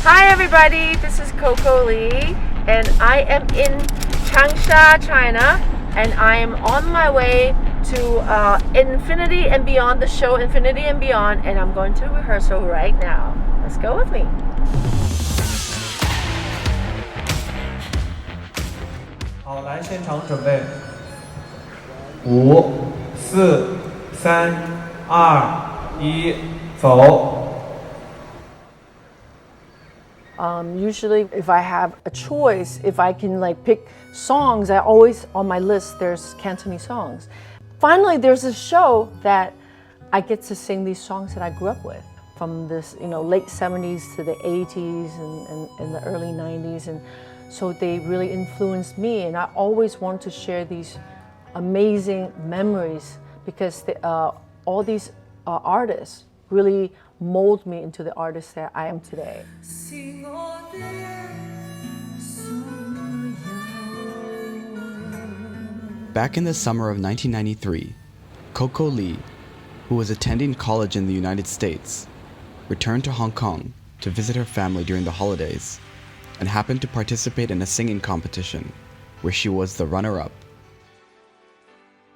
Hi everybody, this is CoCo Lee, and I am in Changsha, China, and I am on my way to Infinity and Beyond, the show Infinity and Beyond, and I'm going to rehearsal right now. Let's go with me. 好，来现场准备，5、4、3、2、1，走。 Usually if I have a choice, if I can like pick songs, I always, on my list, there's Cantonese songs. Finally, there's a show that I get to sing these songs that I grew up with from this, late 70s to the 80s and the early 90s. And so they really influenced me. And I always want to share these amazing memories because all these artists really mold me into the artist that I am today. Back in the summer of 1993, CoCo Lee, who was attending college in the United States, returned to Hong Kong to visit her family during the holidays and happened to participate in a singing competition where she was the runner-up.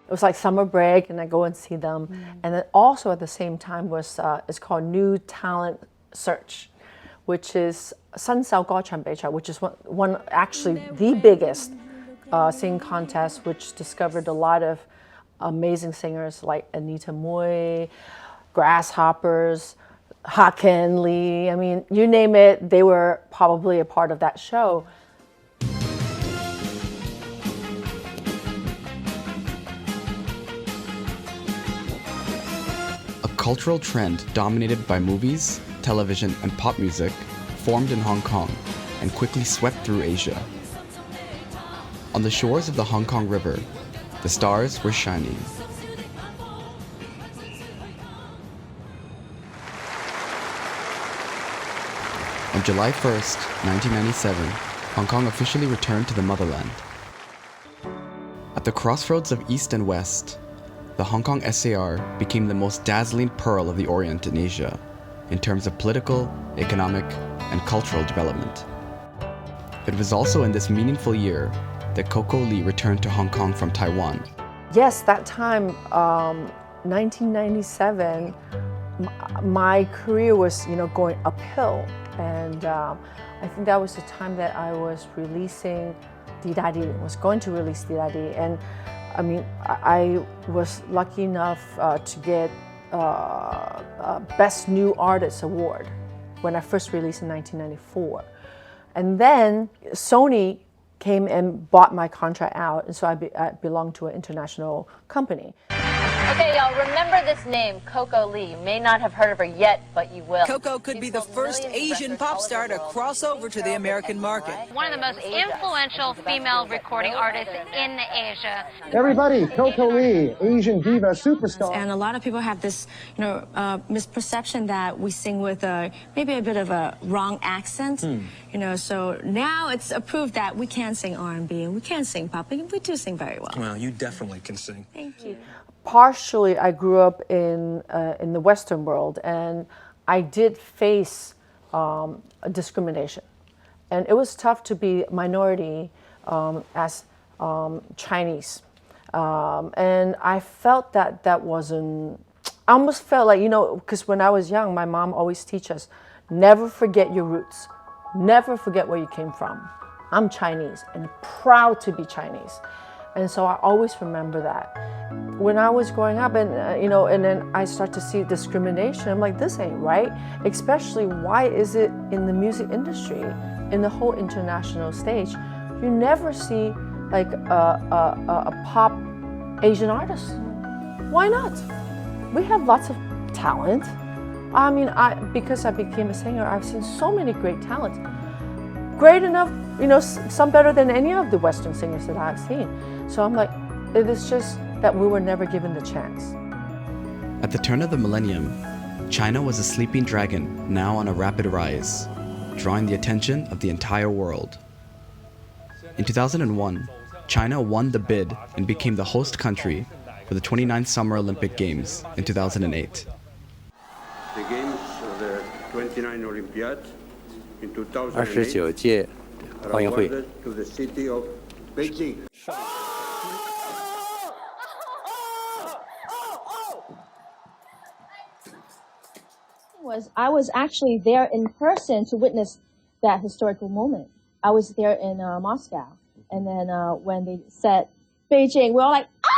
It was like summer break, and I go and see them. And then also at the same time was it's called New Talent Search, which is 新秀歌唱比賽, which is one actually the biggest singing contest, which discovered a lot of amazing singers like Anita Mui, Grasshoppers, Hocken Lee. I mean, you name it, they were probably a part of that show. A cultural trend dominated by movies, television, and pop music formed in Hong Kong and quickly swept through Asia. On the shores of the Hong Kong River, the stars were shining. On July 1st, 1997, Hong Kong officially returned to the motherland. At the crossroads of East and West, the Hong Kong SAR became the most dazzling pearl of the Orient in Asia in terms of political, economic, and cultural development. It was also in this meaningful year that CoCo Lee returned to Hong Kong from Taiwan. Yes, that time, 1997, my career was, going uphill. And I think that was the time that I was releasing Didadi, was going to release Didadi. And I mean, I was lucky enough to get Best New Artist Award when I first released in 1994. And then Sony came and bought my contract out, and so I belonged to an international company. Okay, y'all, remember this name, CoCo Lee. You may not have heard of her yet, but you will. CoCo could be the first Asian pop star to cross over to the American market. One of the most influential female recording artists in Asia. Everybody, CoCo Lee, Asian diva superstar. And a lot of people have this, misperception that we sing with maybe a bit of a wrong accent. So now it's approved that we can sing R&B and we can sing pop, and we do sing very well. Well, you definitely can sing. Thank you. Partially, I grew up in the Western world, and I did face discrimination, and it was tough to be minority as Chinese, and I felt that wasn't. I almost felt like because when I was young, my mom always teach us, never forget your roots, never forget where you came from. I'm Chinese and proud to be Chinese, and so I always remember that. When I was growing up, and and then I start to see discrimination, I'm like, this ain't right. Especially, why is it in the music industry, in the whole international stage, you never see like a pop Asian artist? Why not? We have lots of talent. I mean, because I became a singer, I've seen so many great talents. Great enough, some better than any of the Western singers that I've seen. So I'm like, it is just that we were never given the chance. At the turn of the millennium, China was a sleeping dragon now on a rapid rise, drawing the attention of the entire world. In 2001, China won the bid and became the host country for the 29th Summer Olympic Games in 2008. The Games of the 29th Olympiad in 29届奥运会 to the city of Beijing. I was actually there in person to witness that historical moment. I was there in Moscow, and then when they said Beijing, we were all like, ah!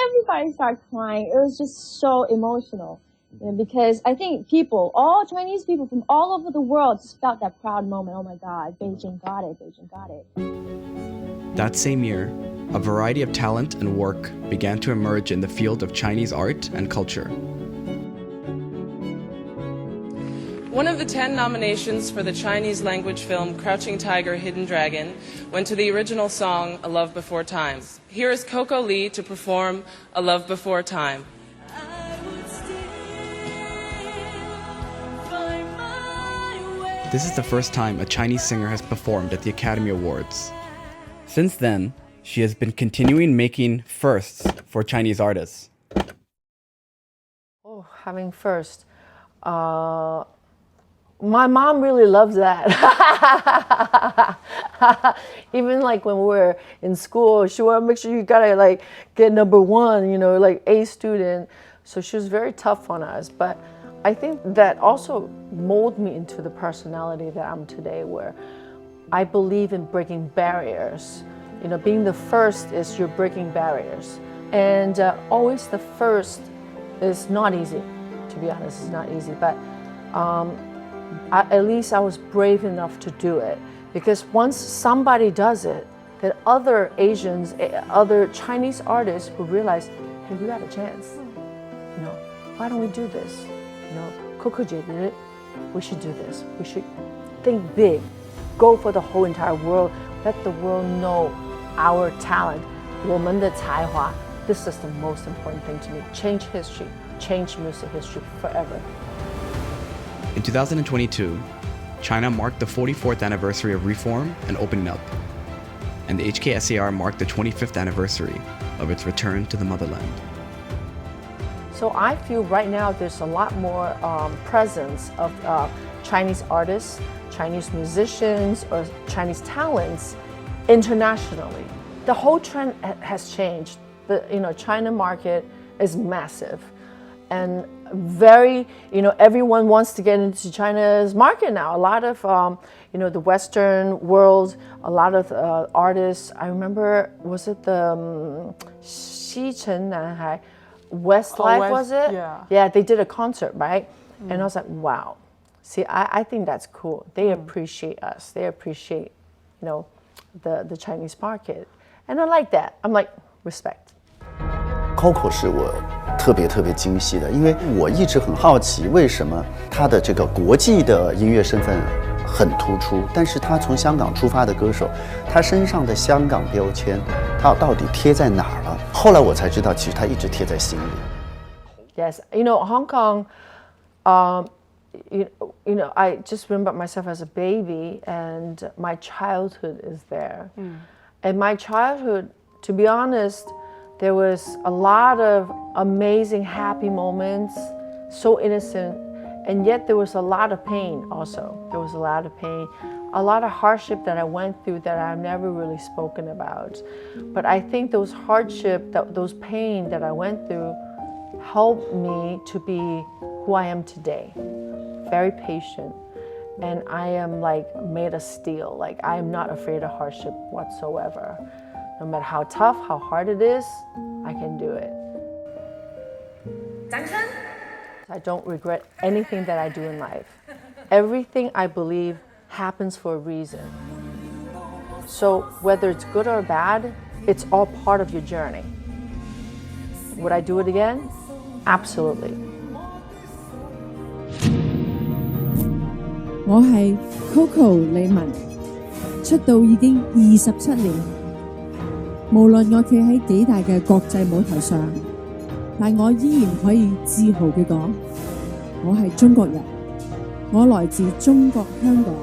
Everybody started crying. It was just so emotional, because I think people, all Chinese people from all over the world, just felt that proud moment. Oh my God, Beijing got it, Beijing got it. That same year, a variety of talent and work began to emerge in the field of Chinese art and culture. One of the 10 nominations for the Chinese language film Crouching Tiger, Hidden Dragon went to the original song A Love Before Time. Here is CoCo Lee to perform A Love Before Time. This is the first time a Chinese singer has performed at the Academy Awards. Since then, she has been continuing making firsts for Chinese artists. Oh, having first. My mom really loves that. Even like when we were in school, she wanted to make sure you gotta like get number one, like A student. So she was very tough on us. But I think that also molded me into the personality that I'm today, where I believe in breaking barriers. Being the first is you're breaking barriers. And always the first is not easy, to be honest, it's not easy. But at least I was brave enough to do it, because once somebody does it, then other Asians, other Chinese artists will realize, hey, we got a chance. Why don't we do this? CoCo did it. We should do this. We should think big, go for the whole entire world, let the world know our talent, 我们的才华. This is the most important thing to me. Change history, change music history forever. In 2022, China marked the 44th anniversary of reform and opening up, and the HKSAR marked the 25th anniversary of its return to the motherland. So I feel right now there's a lot more presence of Chinese artists, Chinese musicians, or Chinese talents internationally. The whole trend has changed. The China market is massive, and very, everyone wants to get into China's market now. A lot of, the Western world, a lot of artists. I remember, was it the 西城男孩, Westlife, was it? Yeah. Yeah, they did a concert, right? And I was like, wow. See, I think that's cool. They appreciate us. They appreciate, the Chinese market. And I like that. I'm like, respect. CoCo 是我特别惊喜的，因为我一直很好奇，为什么他的这个国际的音乐身份很突出，但是他从香港出发的歌手，他身上的香港标签，他到底贴在哪儿了？后来我才知道，其实他一直贴在心里。Yes, Hong Kong. I just remember myself as a baby, and my childhood is there. And my childhood, to be honest, there was a lot of amazing, happy moments, so innocent, and yet there was a lot of pain also. There was a lot of pain, a lot of hardship that I went through that I've never really spoken about. But I think those hardship, those pain that I went through helped me to be who I am today. Very patient. And I am like made of steel. Like I am not afraid of hardship whatsoever. No matter how tough, how hard it is, I can do it. I don't regret anything that I do in life. Everything I believe happens for a reason. So whether it's good or bad, it's all part of your journey. Would I do it again? Absolutely. 我係 CoCo 李玟，出道已經27年。無論我企喺幾大嘅國際舞台上，但我依然可以自豪嘅講，我係中國人，我來自中國香港。